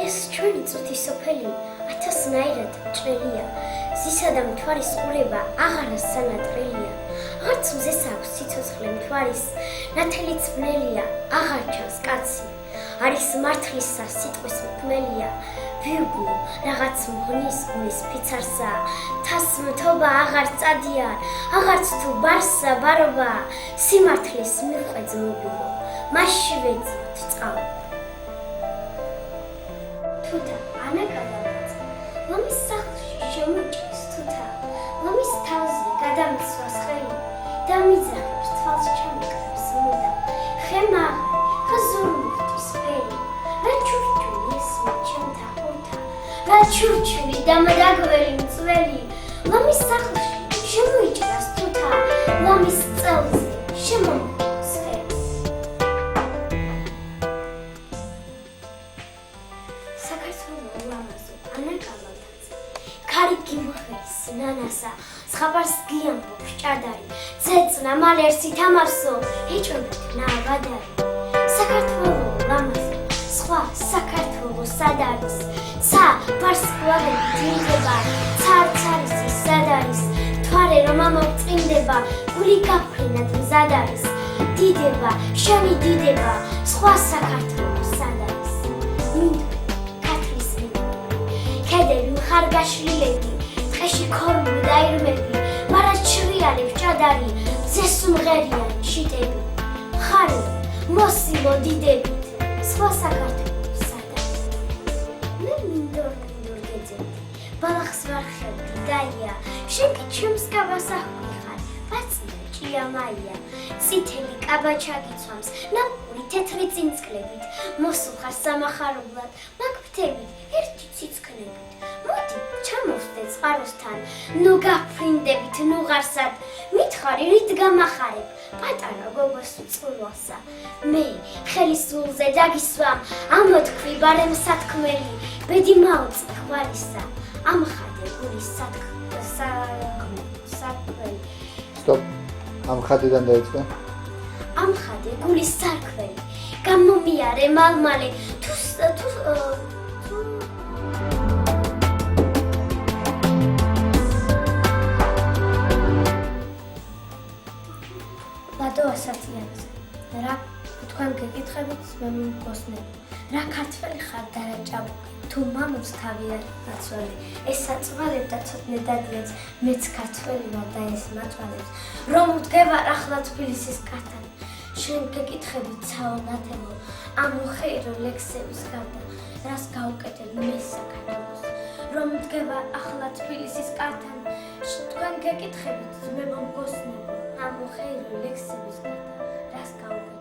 ეს ჩვენი წუთის სოფელი ათასნაირად ჭრელია, ზისა და მთვარის ყურება აღარა სანატრელია. არც მზეს აქვს სიცოცხლე მთვარის, ნათელიც ბნელია, აღარ ჩანს კაცი. არის მართლისა სიტყვის მქმელია, ვირგულო რაღაც მღვნის გულის ფიცარსა, თას მთობა აღარ წადია, აღარც თუ ბარსა ბარობა, სიმართლეს მიყვეძ მოგულო, მასში ვეძიოთ წყალ. თუთა ანაკადაც, ლომის სახლში შემოჭრის თუთა, ლომის თავზე გადამცვას ხელი, და მიძახებს თვალს ჩამიკრებს მუდა, ხემაღარ, ხაზურმუხტის ფერი, რა ჩურჩული ესმე ჩემთა ხუთა, რა ჩურჩული და მდაგველი მწველი, ლომის სახლში შემოიჭრას თუთა, ლომის წელზე შემომკრებს ხელი. საქართველო ლამაზო ანაკალათაც, ქარი გიმხრის ნანასა, ზღაპარს გიამბობს ჭადარი, ძეწნა მალერსი თამარსო, ეჭვებით ნაბადარი. საქართველო ლამაზო, სხვა საქართველო სად არის, ცა ვარსკვლავები დინდება, ცარც არის ის სად არის, მთვარე რომ ამოვწყინდება, გული გაფრინად მზად არის, დიდება, შენი დიდება, სხვა საქართველო სად არის. მინდვრე, ქართლის მინდვრე, ქედები მხარგაშლილები, ტყეში ქორმო დაირმები, მარად შრიალებ ჭადარი, ძეს უმღერიან შიტები, ხარი მოსილო დიდებით, სხვა საქართველო სად არის. მე მინდორ გეძებდი, ბალახს ვარ ხევდი დაია, შენ კი ჩემს კაბას ახვიხარ, ბაცნა ჭიამაია, წითელი კაბა ჩაგიცვამს, ნაპური თეთრი წინწკლებით, მოსულხარ სამახარებლად, მაგ ფრთებით, ერთი ციცქნებით, მოდი ჩამოვსდე წყაროსთან, ნუ გაფრინდებით, ნუ ღარსად, მითხარი რით გამახარებ, პატარა გოგოს უწყლვასა, მე ხელისულზე დაგისვამ, ამოთქვი ბარემ სათქმელი, ბედი მაუწყე ხვარისა, ამხადე გულის სათქმელი. Stop. Am ხადიდან დაიწყე? ამხადე გულის სარქველი, გამომიარე მალმალე, თუ ლადო ასათიანზე, რა თქვენ გეკითხებით მე მგოსნები, რა ქართველი ხარ და რა ჭაბუკი, თუ მამოს თავი არ აცვალე, ეს აწვალებ და ცოტნე დადიაც, მეც ქართველი ვარ და ეს მაწვალებს, რომ ვდგევარ ახლა თბილისის კართან, შენ გეკითხებით ცაო ნათელო, ამ უხეირო ლექსების გარდა, რას გავუკეთებ მე საქართველოს, რომ ვდგევარ ახლა თბილისის კართან, თქვენ გეკითხებით მე მგოსნები, ამ უხეირო ლექსების გარდა, რას გავუკეთებ